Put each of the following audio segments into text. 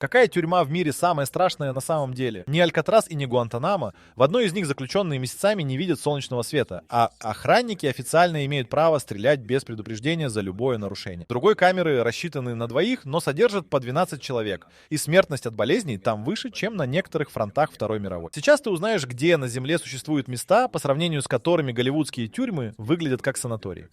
Какая тюрьма в мире самая страшная на самом деле? Не Алькатрас и не Гуантанамо. В одной из них заключенные месяцами не видят солнечного света, а охранники официально имеют право стрелять без предупреждения за любое нарушение. В другой камеры рассчитаны на двоих, но содержат по 12 человек. И смертность от болезней там выше, чем на некоторых фронтах Второй мировой. Сейчас ты узнаешь, где на Земле существуют места, по сравнению с которыми голливудские тюрьмы выглядят как санатории.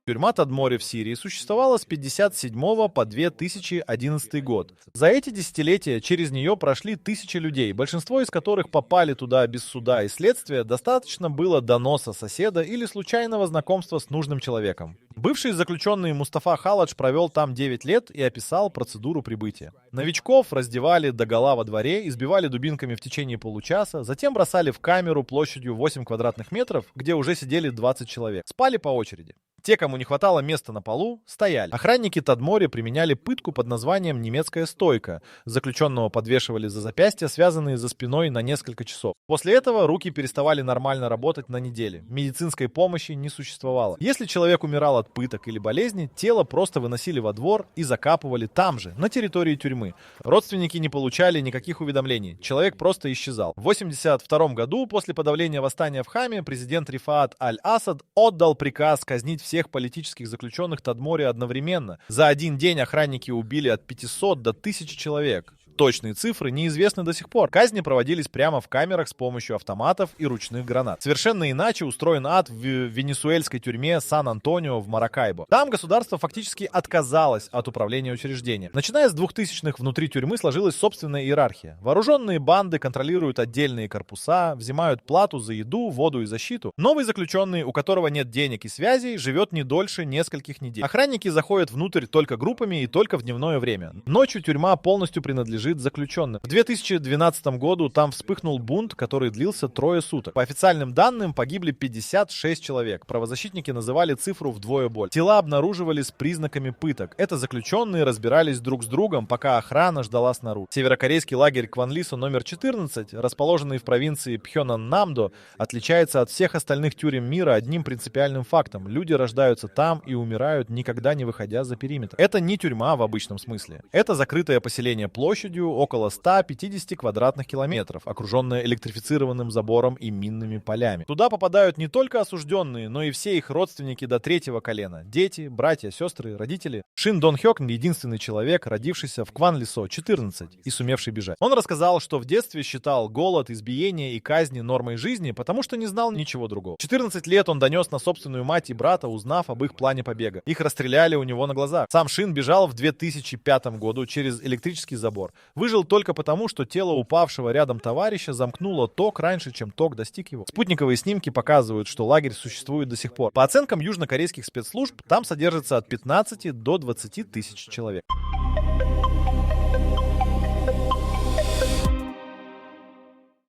Тюрьма Тадмори в Сирии существовала с 1957 по 2011 год. За эти десятилетия через нее прошли тысячи людей, большинство из которых попали туда без суда и следствия, достаточно было доноса соседа или случайного знакомства с нужным человеком. Бывший заключенный Мустафа Халадж провел там 9 лет и описал процедуру прибытия. Новичков раздевали догола во дворе, избивали дубинками в течение получаса, затем бросали в камеру площадью 8 квадратных метров, где уже сидели 20 человек. Спали по очереди. Те, кому не хватало места на полу, стояли. Охранники Тадмори применяли пытку под названием «немецкая стойка». Заключенного подвешивали за запястья, связанные за спиной на несколько часов. После этого руки переставали нормально работать на неделе. Медицинской помощи не существовало. Если человек умирал от пыток или болезни, тело просто выносили во двор и закапывали там же, на территории тюрьмы. Родственники не получали никаких уведомлений. Человек просто исчезал. В 1982 году, после подавления восстания в Хаме, президент Рифаат Аль-Асад отдал приказ казнить всех политических заключенных Тадмори одновременно. За один день охранники убили от 500 до 1000 человек. Точные цифры неизвестны до сих пор. Казни проводились прямо в камерах с помощью автоматов и ручных гранат. Совершенно иначе устроен ад в венесуэльской тюрьме Сан-Антонио в Маракайбо. Там государство фактически отказалось от управления учреждением. Начиная с 2000-х внутри тюрьмы сложилась собственная иерархия. Вооруженные банды контролируют отдельные корпуса, взимают плату за еду, воду и защиту. Новый заключенный, у которого нет денег и связей, живет не дольше нескольких недель. Охранники заходят внутрь только группами и только в дневное время. Ночью тюрьма полностью принадлежит заключенным. В 2012 году там вспыхнул бунт, который длился 3 суток. По официальным данным погибли 56 человек. Правозащитники называли цифру вдвое больше. Тела обнаруживали с признаками пыток. Это заключенные разбирались друг с другом, пока охрана ждала снаружи. Северокорейский лагерь Кванлисо номер 14, расположенный в провинции Пхёнан-Намдо, отличается от всех остальных тюрем мира одним принципиальным фактом. Люди рождаются там и умирают, никогда не выходя за периметр. Это не тюрьма в обычном смысле. Это закрытое поселение площадью около 150 квадратных километров, окруженное электрифицированным забором и минными полями. Туда попадают не только осужденные, но и все их родственники до 3-го колена. Дети, братья, сестры, родители. Шин Дон Хёк — единственный человек, родившийся в Кванлисо 14 и сумевший бежать. Он рассказал, что в детстве считал голод, избиение и казни нормой жизни, потому что не знал ничего другого. 14 лет он донес на собственную мать и брата, узнав об их плане побега. Их расстреляли у него на глазах. Сам Шин бежал в 2005 году через электрический забор. Выжил только потому, что тело упавшего рядом товарища замкнуло ток раньше, чем ток достиг его. Спутниковые снимки показывают, что лагерь существует до сих пор. По оценкам южнокорейских спецслужб, там содержится от 15 до 20 тысяч человек.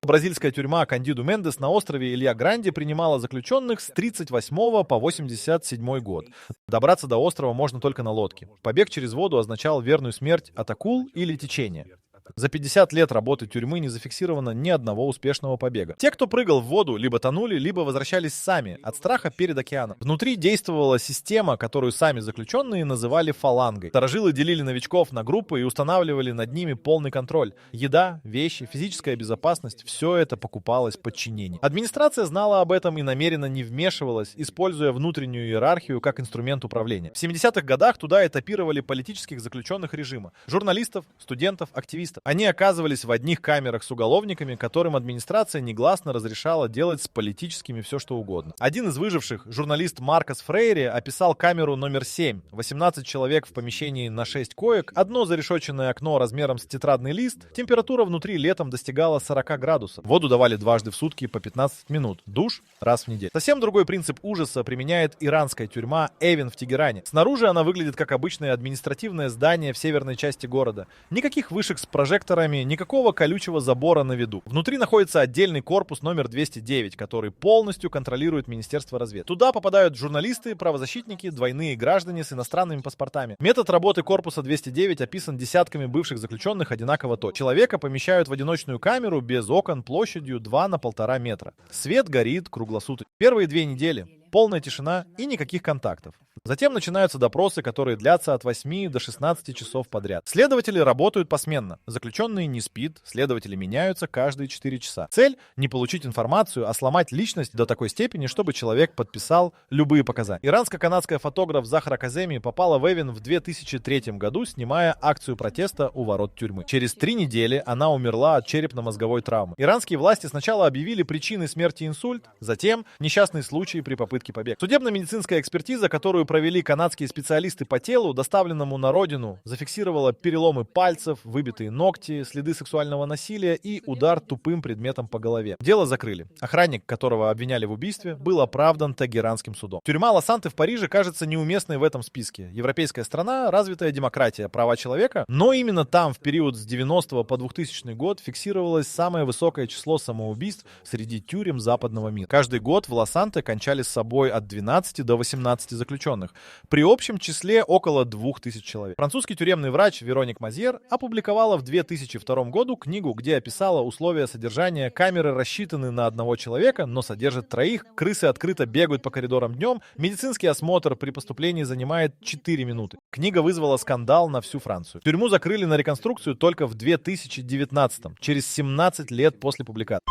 Бразильская тюрьма Кандиду Мендес на острове Илья-Гранди принимала заключенных с 1938 по 1987 год. Добраться до острова можно только на лодке. Побег через воду означал верную смерть от акул или течения. За 50 лет работы тюрьмы не зафиксировано ни одного успешного побега. Те, кто прыгал в воду, либо тонули, либо возвращались сами, от страха перед океаном. Внутри действовала система, которую сами заключенные называли фалангой. Старожилы делили новичков на группы и устанавливали над ними полный контроль. Еда, вещи, физическая безопасность — все это покупалось подчинением. Администрация знала об этом и намеренно не вмешивалась, используя внутреннюю иерархию как инструмент управления. В 70-х годах туда этапировали политических заключенных режима, журналистов, студентов, активистов. Они оказывались в одних камерах с уголовниками, которым администрация негласно разрешала делать с политическими все что угодно. Один из выживших, журналист Маркос Фрейри, описал камеру номер 7. 18 человек в помещении на 6 коек, одно зарешоченное окно размером с тетрадный лист. Температура внутри летом достигала 40 градусов. Воду давали дважды в сутки по 15 минут. Душ раз в неделю. Совсем другой принцип ужаса применяет иранская тюрьма Эвин в Тегеране. Снаружи она выглядит как обычное административное здание в северной части города. Никаких вышек с прожекторами, никакого колючего забора на виду. Внутри находится отдельный корпус номер 209, который полностью контролирует Министерство разведки. Туда попадают журналисты, правозащитники, двойные граждане с иностранными паспортами. Метод работы корпуса 209 описан десятками бывших заключенных одинаково точно. Человека помещают в одиночную камеру без окон площадью 2 на 1,5 метра. Свет горит круглосуточно. Первые 2 недели полная тишина и никаких контактов. Затем начинаются допросы, которые длятся от 8 до 16 часов подряд. Следователи работают посменно. Заключенные не спит, следователи меняются каждые 4 часа. Цель — не получить информацию, а сломать личность до такой степени, чтобы человек подписал любые показания. Иранско-канадская фотограф Захра Каземи попала в Эвен в 2003 году, снимая акцию протеста у ворот тюрьмы. Через 3 недели она умерла от черепно-мозговой травмы. Иранские власти сначала объявили причиной смерти инсульт, затем несчастный случай при попытке побега. Судебно-медицинская экспертиза, которую провели канадские специалисты по телу, доставленному на родину, зафиксировала переломы пальцев, выбитые ногти, следы сексуального насилия и удар тупым предметом по голове. Дело закрыли. Охранник, которого обвиняли в убийстве, был оправдан Тегеранским судом. Тюрьма Ла-Санте в Париже кажется неуместной в этом списке. Европейская страна, развитая демократия, права человека, но именно там в период с 90 по 2000 год фиксировалось самое высокое число самоубийств среди тюрем западного мира. Каждый год в Ла-Санте кончали с собой от 12 до 18 заключенных. При общем числе около 2000 человек. Французский тюремный врач Вероник Мазьер опубликовала в 2002 году книгу, где описала условия содержания. Камеры рассчитаны на одного человека, но содержат 3, крысы открыто бегают по коридорам днем, медицинский осмотр при поступлении занимает 4 минуты. Книга вызвала скандал на всю Францию. Тюрьму закрыли на реконструкцию только в 2019, через 17 лет после публикации.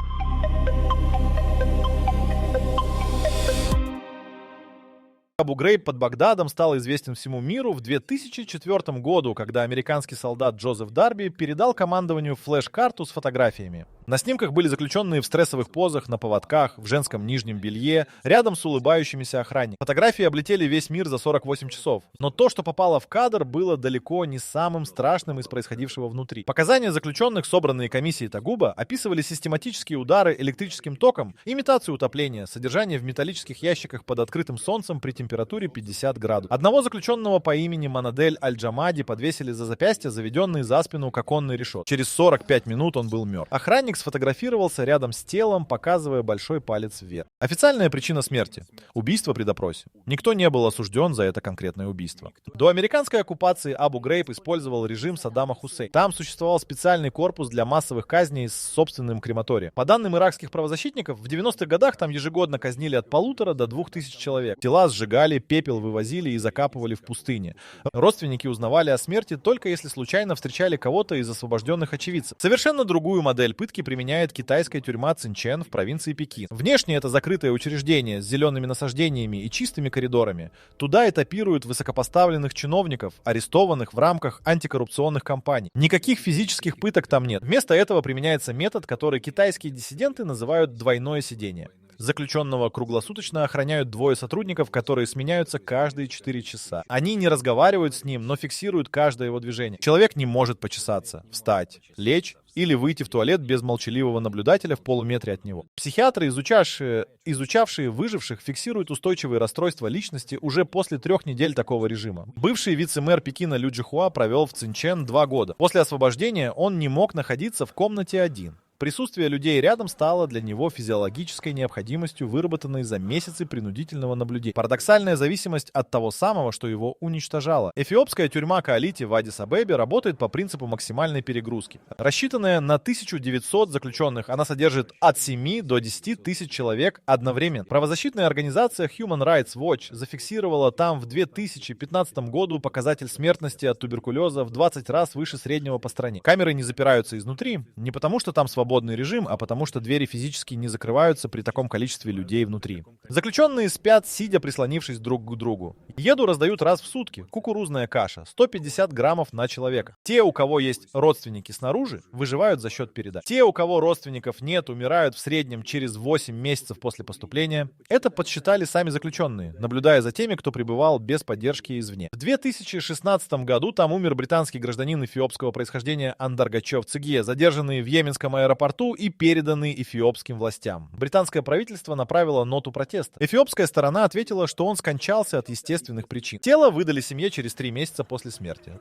Абу-Грейб под Багдадом стал известен всему миру в 2004 году, когда американский солдат Джозеф Дарби передал командованию флеш-карту с фотографиями. На снимках были заключенные в стрессовых позах, на поводках, в женском нижнем белье, рядом с улыбающимися охранниками. Фотографии облетели весь мир за 48 часов. Но то, что попало в кадр, было далеко не самым страшным из происходившего внутри. Показания заключенных, собранные комиссией Тагуба, описывали систематические удары электрическим током, имитацию утопления, содержание в металлических ящиках под открытым солнцем при температуре 50 градусов. Одного заключенного по имени Манадель Аль-Джамади подвесили за запястье, заведенные за спину к оконной решетке. Через 45 минут он был мертв. Охранник сфотографировался рядом с телом, показывая большой палец вверх. Официальная причина смерти — убийство при допросе. Никто не был осужден за это конкретное убийство. До американской оккупации Абу-Грейб использовал режим Саддама Хусейна. Там существовал специальный корпус для массовых казней с собственным крематорием. По данным иракских правозащитников, в 90-х годах там ежегодно казнили от 1500 до 2000 человек. Тела сжигали, пепел вывозили и закапывали в пустыне. Родственники узнавали о смерти только если случайно встречали кого-то из освобожденных очевидцев. Совершенно другую модель пытки применяет китайская тюрьма Цинчэн в провинции Пекин. Внешне это закрытое учреждение с зелеными насаждениями и чистыми коридорами. Туда этапируют высокопоставленных чиновников, арестованных в рамках антикоррупционных кампаний. Никаких физических пыток там нет. Вместо этого применяется метод, который китайские диссиденты называют двойное сидение. Заключенного круглосуточно охраняют 2 сотрудников, которые сменяются каждые 4 часа. Они не разговаривают с ним, но фиксируют каждое его движение. Человек не может почесаться, встать, лечь или выйти в туалет без молчаливого наблюдателя в полуметре от него. Психиатры, изучавшие выживших, фиксируют устойчивые расстройства личности уже после 3 недель такого режима. Бывший вице-мэр Пекина Лю Джихуа провел в Цинчэн 2 года. После освобождения он не мог находиться в комнате один. Присутствие людей рядом стало для него физиологической необходимостью, выработанной за месяцы принудительного наблюдения. Парадоксальная зависимость от того самого, что его уничтожало. Эфиопская тюрьма Каалити в Аддис-Абебе работает по принципу максимальной перегрузки. Рассчитанная на 1900 заключенных, она содержит от 7 до 10 тысяч человек одновременно. Правозащитная организация Human Rights Watch зафиксировала там в 2015 году показатель смертности от туберкулеза в 20 раз выше среднего по стране. Камеры не запираются изнутри, не потому что там свободный режим, а потому что двери физически не закрываются при таком количестве людей внутри. Заключенные спят, сидя прислонившись друг к другу. Еду раздают раз в сутки. Кукурузная каша, 150 граммов на человека. Те, у кого есть родственники снаружи, выживают за счет передачи. Те, у кого родственников нет, умирают в среднем через 8 месяцев после поступления. Это подсчитали сами заключенные, наблюдая за теми, кто пребывал без поддержки извне. В 2016 году там умер британский гражданин эфиопского происхождения Андаргачев Цигье, задержанный в Йеменском аэропорту и переданный эфиопским властям. Британское правительство направило ноту протеста. Эфиопская сторона ответила, что он скончался от естественных причин. Тело выдали семье через 3 месяца после смерти.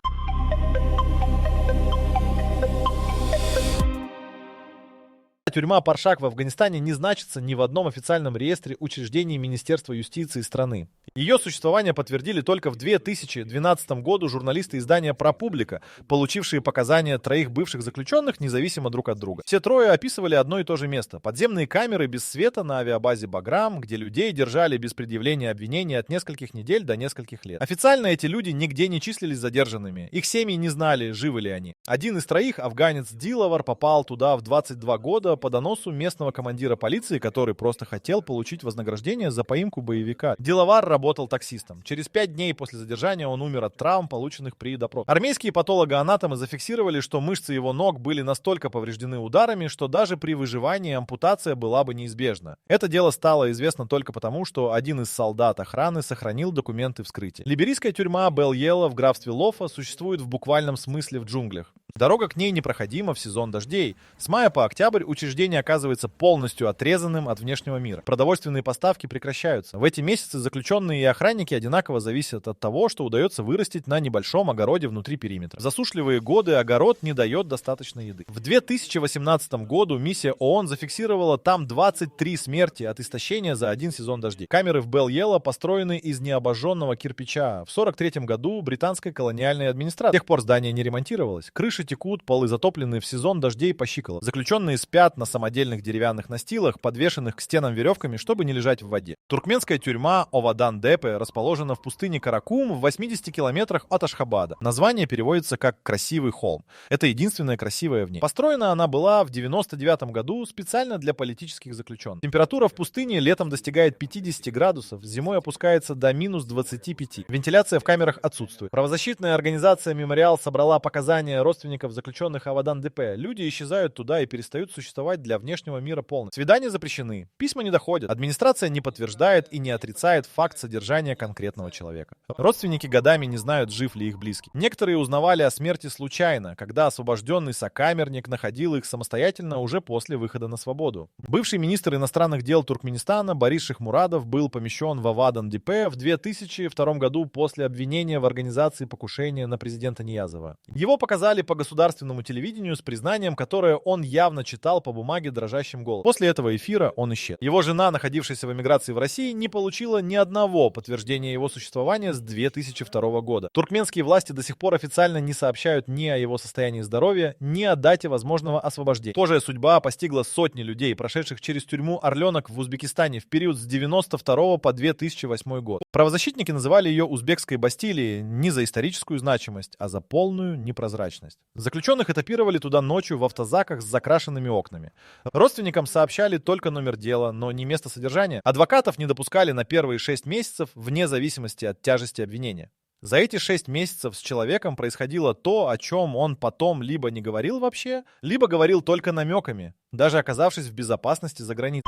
Тюрьма Паршак в Афганистане не значится ни в одном официальном реестре учреждений Министерства юстиции страны. Ее существование подтвердили только в 2012 году журналисты издания «Пропублика», получившие показания троих бывших заключенных независимо друг от друга. Все трое описывали одно и то же место. Подземные камеры без света на авиабазе «Баграм», где людей держали без предъявления обвинений от нескольких недель до нескольких лет. Официально эти люди нигде не числились задержанными. Их семьи не знали, живы ли они. Один из троих, афганец Диловар, попал туда в 22 года по доносу местного командира полиции, который просто хотел получить вознаграждение за поимку боевика. Диловар работал таксистом. Через 5 дней после задержания он умер от травм, полученных при допросе. Армейские патологоанатомы зафиксировали, что мышцы его ног были настолько повреждены ударами, что даже при выживании ампутация была бы неизбежна. Это дело стало известно только потому, что один из солдат охраны сохранил документы вскрытия. Либерийская тюрьма Белл-Йелла в графстве Лофа существует в буквальном смысле в джунглях. Дорога к ней непроходима в сезон дождей. С мая по октябрь учреждение оказывается полностью отрезанным от внешнего мира. Продовольственные поставки прекращаются. В эти месяцы заключенные и охранники одинаково зависят от того, что удается вырастить на небольшом огороде внутри периметра. В засушливые годы огород не дает достаточно еды. В 2018 году миссия ООН зафиксировала там 23 смерти от истощения за один сезон дождей. Камеры в Белл-Йелла построены из необожженного кирпича. В 1943 году британской колониальной администрации. С тех пор здание не ремонтировалось. Крыши текут, полы затоплены в сезон дождей по щиколотку. Заключенные спят на самодельных деревянных настилах, подвешенных к стенам веревками, чтобы не лежать в воде. Туркменская тюрьма Овадан-Депе расположена в пустыне Каракум в 80 километрах от Ашхабада. Название переводится как «красивый холм». Это единственная красивая в ней. Построена она была в 1999 году специально для политических заключенных. Температура в пустыне летом достигает 50 градусов, зимой опускается до минус 25. Вентиляция в камерах отсутствует. Правозащитная организация «Мемориал» собрала показания родственников заключенных Овадан-Депе. Люди исчезают туда и перестают существовать для внешнего мира полностью. Свидания запрещены, письма не доходят. Администрация не подтверждает и не отрицает факт содержания конкретного человека. Родственники годами не знают, жив ли их близкий. Некоторые узнавали о смерти случайно, когда освобожденный сокамерник находил их самостоятельно уже после выхода на свободу. Бывший министр иностранных дел Туркменистана Борис Шихмурадов был помещен в Овадан-Депе в 2002 году после обвинения в организации покушения на президента Ниязова. Его показали по государственному телевидению с признанием, которое он явно читал по бумаге дрожащим голосом. После этого эфира он исчез. Его жена, находившаяся в эмиграции в России, не получила ни одного подтверждения его существования с 2002 года. Туркменские власти до сих пор официально не сообщают ни о его состоянии здоровья, ни о дате возможного освобождения. Похожая судьба постигла сотни людей, прошедших через тюрьму Орленок в Узбекистане в период с 1992 по 2008 год. Правозащитники называли ее узбекской Бастилией не за историческую значимость, а за полную непрозрачность. Заключенных этапировали туда ночью в автозаках с закрашенными окнами. Родственникам сообщали только номер дела, но не место содержания. Адвокатов не допускали на первые 6 месяцев вне зависимости от тяжести обвинения. За эти 6 месяцев с человеком происходило то, о чем он потом либо не говорил вообще, либо говорил только намеками, даже оказавшись в безопасности за границей.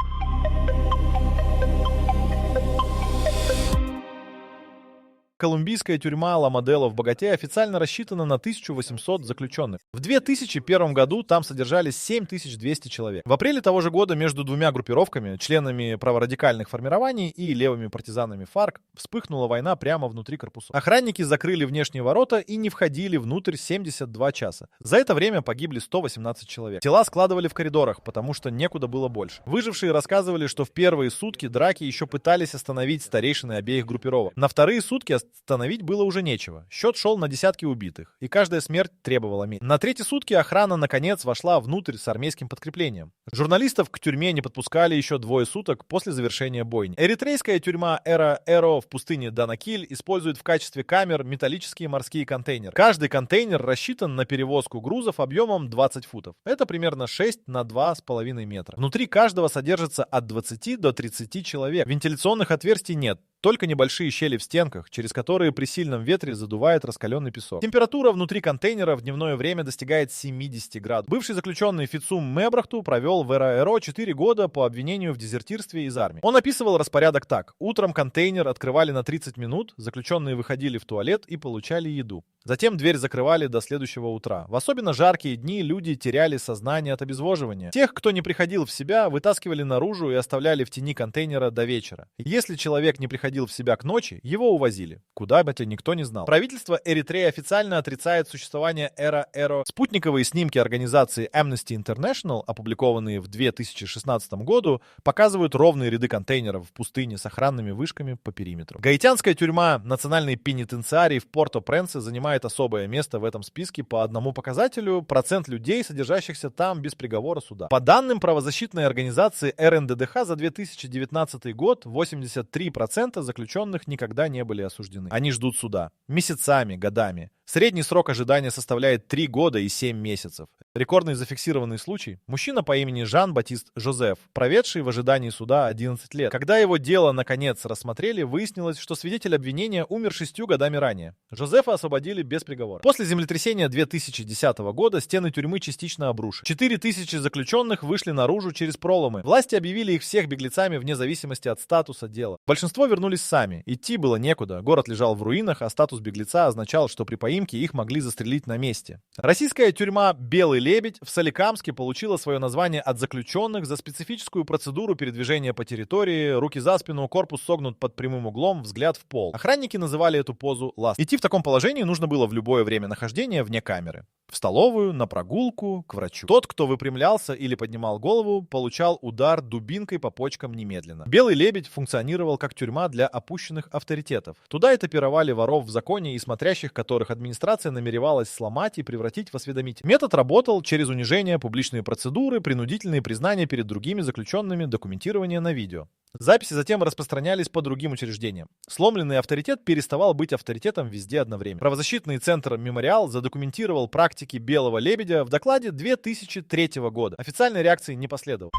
Колумбийская тюрьма Ла-Модело в Боготе официально рассчитана на 1800 заключенных. В 2001 году там содержались 7200 человек. В апреле того же года между двумя группировками, членами праворадикальных формирований и левыми партизанами ФАРК, вспыхнула война прямо внутри корпусов. Охранники закрыли внешние ворота и не входили внутрь 72 часа. За это время погибли 118 человек. Тела складывали в коридорах, потому что некуда было больше. Выжившие рассказывали, что в первые сутки драки еще пытались остановить старейшины обеих группировок. На вторые сутки остановить было уже нечего. Счет шел на десятки убитых, и каждая смерть требовала мести. На третьи сутки охрана, наконец, вошла внутрь с армейским подкреплением. Журналистов к тюрьме не подпускали еще 2 суток после завершения бойни. Эритрейская тюрьма Эро в пустыне Данакиль использует в качестве камер металлические морские контейнеры. Каждый контейнер рассчитан на перевозку грузов объемом 20 футов. Это примерно 6 на 2,5 метра. Внутри каждого содержится от 20 до 30 человек. Вентиляционных отверстий нет. Только небольшие щели в стенках, через которые при сильном ветре задувает раскаленный песок. Температура внутри контейнера в дневное время достигает 70 градусов. Бывший заключенный Фицум Мебрахту провел в Эро 4 года по обвинению в дезертирстве из армии. Он описывал распорядок так. Утром контейнер открывали на 30 минут, заключенные выходили в туалет и получали еду. Затем дверь закрывали до следующего утра. В особенно жаркие дни люди теряли сознание от обезвоживания. Тех, кто не приходил в себя, вытаскивали наружу и оставляли в тени контейнера до вечера. Если человек не приходил в себя к ночи, его увозили. Куда бы это никто не знал. Правительство Эритреи официально отрицает существование Эра-Эро. Спутниковые снимки организации Amnesty International, опубликованные в 2016 году, показывают ровные ряды контейнеров в пустыне с охранными вышками по периметру. Гаитянская тюрьма, национальный пенитенциарий в Порто-Пренсе, занимает особое место в этом списке по одному показателю — процент людей, содержащихся там без приговора суда. По данным правозащитной организации РНДДХ, за 2019 год 83% заключенных никогда не были осуждены. Они ждут суда. Месяцами, годами. Средний срок ожидания составляет 3 года и 7 месяцев. Рекордный зафиксированный случай — мужчина по имени Жан-Батист Жозеф, проведший в ожидании суда 11 лет. Когда его дело наконец рассмотрели, выяснилось, что свидетель обвинения умер 6 годами ранее. Жозефа освободили без приговора. После землетрясения 2010 года стены тюрьмы частично обрушили. 4000 заключенных вышли наружу через проломы. Власти объявили их всех беглецами вне зависимости от статуса дела. Большинство вернулись сами. Идти было некуда. Город лежал в руинах, а статус беглеца означал, что при поимке их могли застрелить на месте. Российская тюрьма «Белый лебедь» в Соликамске получила свое название от заключенных за специфическую процедуру передвижения по территории: руки за спину, корпус согнут под прямым углом, взгляд в пол. Охранники называли эту позу ласт. Идти в таком положении нужно было в любое время нахождения вне камеры. В столовую, на прогулку, к врачу. Тот, кто выпрямлялся или поднимал голову, получал удар дубинкой по почкам немедленно. «Белый лебедь» функционировал как тюрьма для опущенных авторитетов. Туда этапировали воров в законе и смотрящих, которых администрация намеревалась сломать и превратить в осведомителей. Метод работал через унижение, публичные процедуры, принудительные признания перед другими заключенными, документирование на видео. Записи затем распространялись по другим учреждениям. Сломленный авторитет переставал быть авторитетом везде одновременно. Правозащитный центр «Мемориал» задокументировал практики «Белого лебедя» в докладе 2003 года. Официальной реакции не последовало.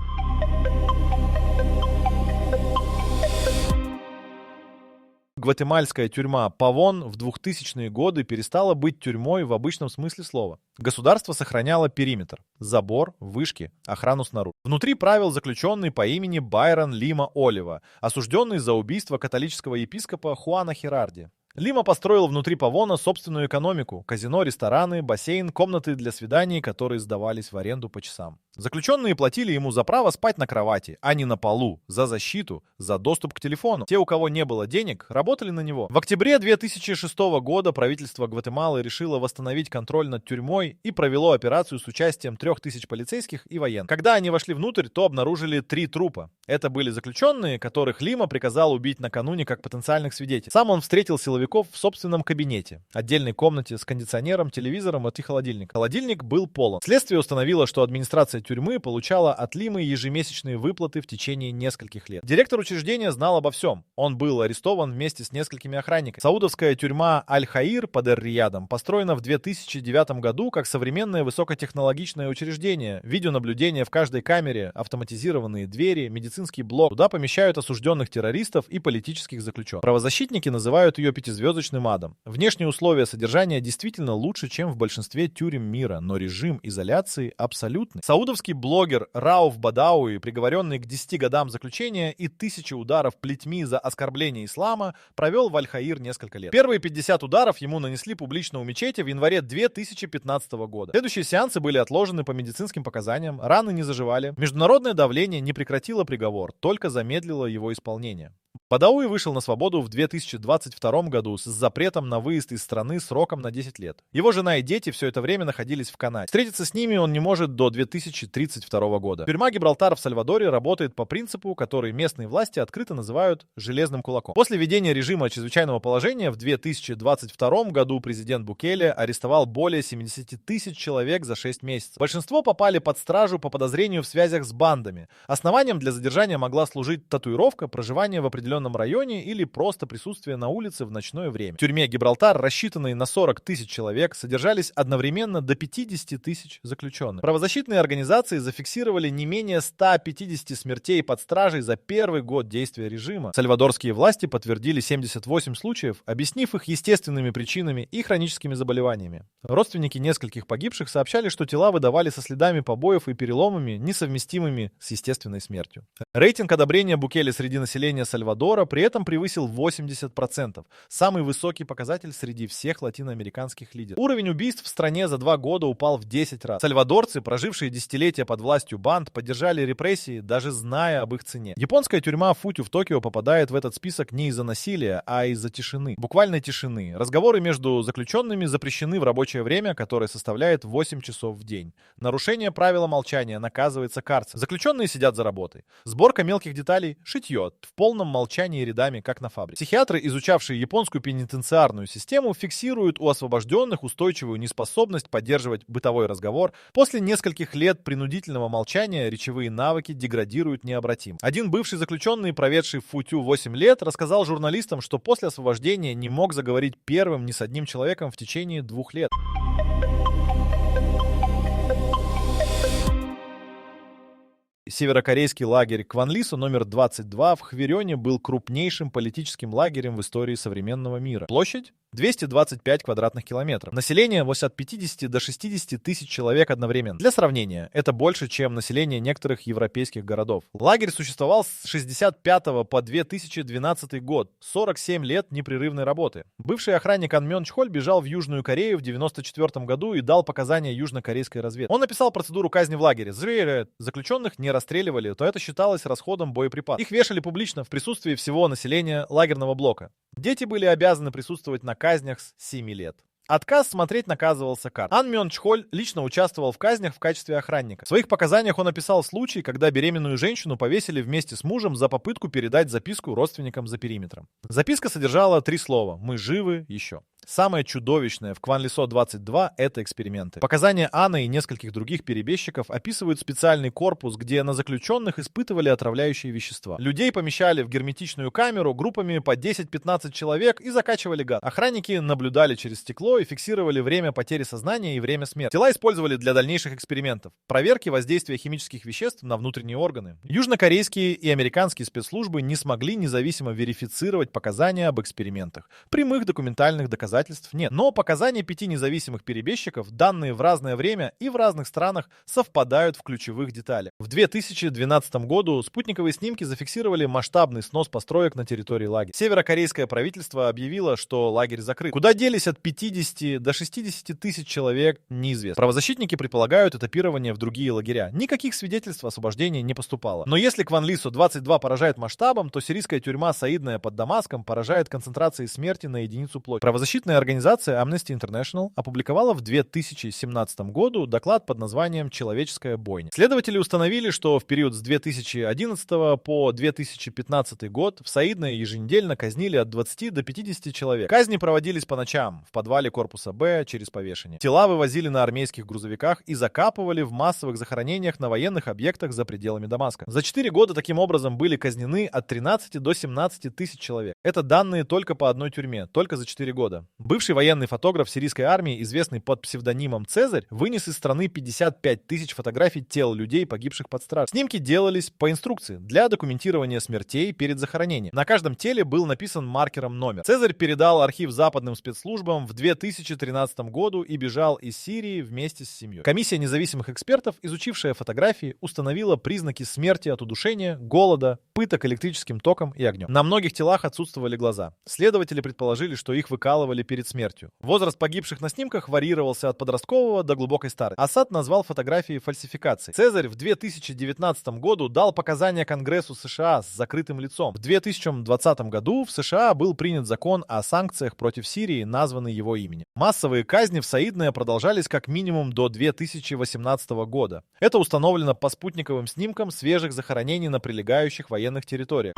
Гватемальская тюрьма Павон в 2000-е годы перестала быть тюрьмой в обычном смысле слова. Государство сохраняло периметр: забор, вышки, охрану снаружи. Внутри правил заключенный по имени Байрон Лима Олива, осужденный за убийство католического епископа Хуана Херарди. Лима построил внутри Павона собственную экономику: казино, рестораны, бассейн, комнаты для свиданий, которые сдавались в аренду по часам. Заключенные платили ему за право спать на кровати, а не на полу, за защиту, за доступ к телефону. Те, у кого не было денег, работали на него. В октябре 2006 года правительство Гватемалы решило восстановить контроль над тюрьмой и провело операцию с участием 3000 полицейских и военных. Когда они вошли внутрь, то обнаружили 3 трупа. Это были заключенные, которых Лима приказал убить накануне как потенциальных свидетелей. Сам он встретил силовиков в собственном кабинете, отдельной комнате с кондиционером, телевизором и холодильником. Холодильник был полон. Следствие установило, что администрация тюрьмы получала от Лимы ежемесячные выплаты в течение нескольких лет. Директор учреждения знал обо всем. Он был арестован вместе с несколькими охранниками. Саудовская тюрьма Аль-Хаир под Эр-Риядом построена в 2009 году как современное высокотехнологичное учреждение. Видеонаблюдение в каждой камере, автоматизированные двери, медицинский блок. Туда помещают осужденных террористов и политических заключенных. Правозащитники называют ее 5-звездочным адом. Внешние условия содержания действительно лучше, чем в большинстве тюрем мира, но режим изоляции абсолютный. Саудовский блогер Рауф Бадауи, приговоренный к 10 годам заключения и 1000 ударов плетьми за оскорбление ислама, провел в Аль-Хаир несколько лет. Первые 50 ударов ему нанесли публично у мечети в январе 2015 года. Следующие сеансы были отложены по медицинским показаниям, раны не заживали. Международное давление не прекратило приговор, только замедлило его исполнение. Бадауи вышел на свободу в 2022 году с запретом на выезд из страны сроком на 10 лет. Его жена и дети все это время находились в Канаде. Встретиться с ними он не может до 2032 года. Тюрьма Гибралтар в Сальвадоре работает по принципу, который местные власти открыто называют «железным кулаком». После введения режима чрезвычайного положения в 2022 году президент Букеле арестовал более 70 тысяч человек за 6 месяцев. Большинство попали под стражу по подозрению в связях с бандами. Основанием для задержания могла служить татуировка, проживание в определенном районе или просто присутствие на улице в ночное время. В тюрьме Гибралтар, рассчитанной на 40 тысяч человек, содержались одновременно до 50 тысяч заключенных. Правозащитные организации зафиксировали не менее 150 смертей под стражей за первый год действия режима. Сальвадорские власти подтвердили 78 случаев, объяснив их естественными причинами и хроническими заболеваниями. Родственники нескольких погибших сообщали, что тела выдавали со следами побоев и переломами, несовместимыми с естественной смертью. Рейтинг одобрения Букеле среди населения Сальвадора Сальвадора при этом превысил 80%, самый высокий показатель среди всех латиноамериканских лидеров. Уровень убийств в стране за 2 года упал в 10 раз. Сальвадорцы, прожившие десятилетия под властью банд, поддержали репрессии, даже зная об их цене. Японская тюрьма Футю в Токио попадает в этот список не из-за насилия, а из-за тишины. Буквально тишины. Разговоры между заключенными запрещены в рабочее время, которое составляет 8 часов в день. Нарушение правила молчания наказывается карцером. Заключенные сидят за работой. Сборка мелких деталей — шитье, в полном молчании рядами, как на фабрике. Психиатры, изучавшие японскую пенитенциарную систему, фиксируют у освобожденных устойчивую неспособность поддерживать бытовой разговор. После нескольких лет принудительного молчания речевые навыки деградируют необратимо. Один бывший заключенный, проведший в Футю 8 лет, рассказал журналистам, что после освобождения не мог заговорить первым ни с одним человеком в течение 2 лет. Северокорейский лагерь Кванлисо номер 22 в Хвирёне был крупнейшим политическим лагерем в истории современного мира. Площадь — 225 квадратных километров. Население от 50 до 60 тысяч человек одновременно. Для сравнения, это больше, чем население некоторых европейских городов. Лагерь существовал с 1965 по 2012 год. 47 лет непрерывной работы. Бывший охранник Ан Мён Чхоль бежал в Южную Корею в 1994 году и дал показания южнокорейской разведке. Он описал процедуру казни в лагере. Заключенных не расстреливали, то это считалось расходом боеприпасов. Их вешали публично в присутствии всего населения лагерного блока. Дети были обязаны присутствовать на казнях с 7 лет. Отказ смотреть наказывался картой. Ан Мён Чхоль лично участвовал в казнях в качестве охранника. В своих показаниях он описал случай, когда беременную женщину повесили вместе с мужем за попытку передать записку родственникам за периметром. Записка содержала 3 слова: «Мы живы еще». Самое чудовищное в Кванлисо 22 — это эксперименты. Показания Анны и нескольких других перебежчиков описывают специальный корпус, где на заключенных испытывали отравляющие вещества. Людей помещали в герметичную камеру группами по 10-15 человек и закачивали газ. Охранники наблюдали через стекло и фиксировали время потери сознания и время смерти. Тела использовали для дальнейших экспериментов. Проверки воздействия химических веществ на внутренние органы. Южнокорейские и американские спецслужбы не смогли независимо верифицировать показания об экспериментах. Прямых документальных доказательств нет. Но показания 5 независимых перебежчиков, данные в разное время и в разных странах, совпадают в ключевых деталях. В 2012 году спутниковые снимки зафиксировали масштабный снос построек на территории лагеря. Северокорейское правительство объявило, что лагерь закрыт. Куда делись от 50 до 60 тысяч человек, неизвестно. Правозащитники предполагают этапирование в другие лагеря. Никаких свидетельств освобождения не поступало. Но если Кванлисо 22 поражает масштабом, то сирийская тюрьма Саидная под Дамаском поражает концентрацией смерти на единицу площади. Правозащитная организация Amnesty International опубликовала в 2017 году доклад под названием «Человеческая бойня». Следователи установили, что в период с 2011 по 2015 год в Саидное еженедельно казнили от 20 до 50 человек. Казни проводились по ночам, в подвале корпуса Б, через повешение. Тела вывозили на армейских грузовиках и закапывали в массовых захоронениях на военных объектах за пределами Дамаска. За 4 года таким образом были казнены от 13 до 17 тысяч человек. Это данные только по одной тюрьме, только за 4 года. Бывший военный фотограф сирийской армии, известный под псевдонимом Цезарь, вынес из страны 55 тысяч фотографий тел людей, погибших под стражей. Снимки делались по инструкции для документирования смертей перед захоронением. На каждом теле был написан маркером номер. Цезарь передал архив западным спецслужбам в 2013 году и бежал из Сирии вместе с семьей. Комиссия независимых экспертов, изучившая фотографии, установила признаки смерти от удушения, голода, пыток электрическим током и огнем. На многих телах отсутствовали глаза. Следователи предположили, что их выкалывали перед смертью. Возраст погибших на снимках варьировался от подросткового до глубокой старости. Ассад назвал фотографии фальсификацией. Цезарь в 2019 году дал показания Конгрессу США с закрытым лицом. В 2020 году в США был принят закон о санкциях против Сирии, названный его именем. Массовые казни в Саидное продолжались как минимум до 2018 года. Это установлено по спутниковым снимкам свежих захоронений на прилегающих военных территориях.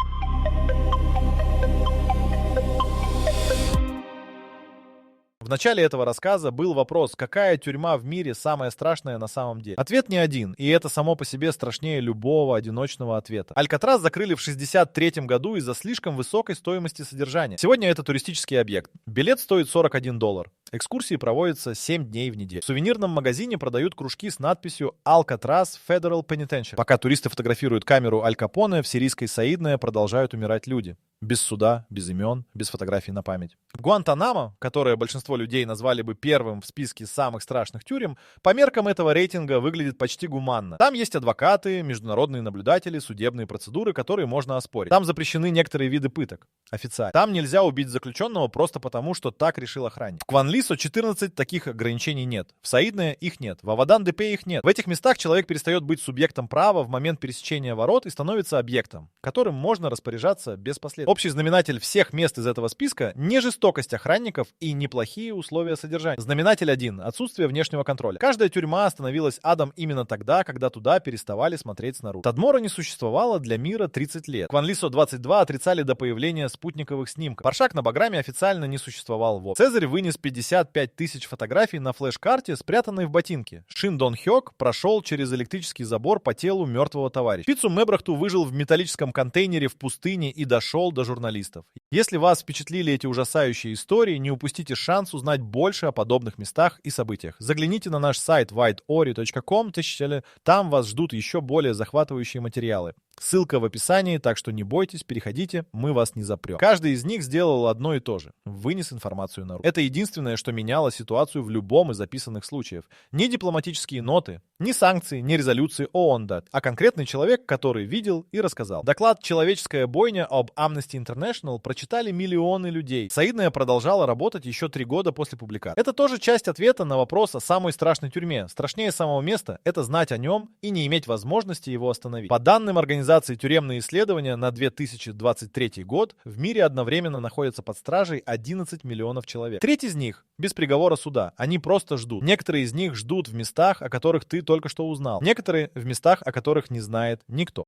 В начале этого рассказа был вопрос, какая тюрьма в мире самая страшная на самом деле. Ответ не один, и это само по себе страшнее любого одиночного ответа. Алькатрас закрыли в 1963 году из-за слишком высокой стоимости содержания. Сегодня это туристический объект. Билет стоит $41. Экскурсии проводятся 7 дней в неделю. В сувенирном магазине продают кружки с надписью «Alcatraz Federal Penitentiary». Пока туристы фотографируют камеру Аль Капоне, в сирийской Саидное продолжают умирать люди. Без суда, без имен, без фотографий на память. Гуантанамо, которое большинство людей назвали бы первым в списке самых страшных тюрем, по меркам этого рейтинга выглядит почти гуманно. Там есть адвокаты, международные наблюдатели, судебные процедуры, которые можно оспорить. Там запрещены некоторые виды пыток. Официально. Там нельзя убить заключенного просто потому, что так решил охранник. В Кванлисо 14 таких ограничений нет. В Саидное их нет. В Авадан-Депе их нет. В этих местах человек перестает быть субъектом права в момент пересечения ворот и становится объектом, которым можно распоряжаться без последствий. Общий знаменатель всех мест из этого списка — не жестокость охранников и неплохие условия содержания. Знаменатель один — отсутствие внешнего контроля. Каждая тюрьма становилась адом именно тогда, когда туда переставали смотреть снаружи. Тадмора не существовало для мира 30 лет. Кванлисо 22 отрицали до появления спутниковых снимков. Паршак на Баграме официально не существовал вовсе. Цезарь вынес 55 тысяч фотографий на флеш-карте, спрятанной в ботинке. Шин Дон Хёк прошел через электрический забор по телу мертвого товарища. Пиццу Мебрахту выжил в металлическом контейнере в пустыне и дошел до журналистов. Если вас впечатлили эти ужасающие истории, не упустите шанс узнать больше о подобных местах и событиях. Загляните на наш сайт whiteori.com, там вас ждут еще более захватывающие материалы. Ссылка в описании, так что не бойтесь, переходите, мы вас не запрем. Каждый из них сделал одно и то же. Вынес информацию наружу. Это единственное, что меняло ситуацию в любом из записанных случаев. Не дипломатические ноты, ни санкции, ни резолюции ООН, а конкретный человек, который видел и рассказал. Доклад «Человеческая бойня» об Amnesty International прочитали миллионы людей. Саидное продолжало работать еще 3 года после публикации. Это тоже часть ответа на вопрос о самой страшной тюрьме. Страшнее самого места — это знать о нем и не иметь возможности его остановить. По данным организации «Тюремные исследования» на 2023 год в мире одновременно находятся под стражей 11 миллионов человек. Треть из них без приговора суда. Они просто ждут. Некоторые из них ждут в местах, о которых ты только что узнал. Некоторые в местах, о которых не знает никто.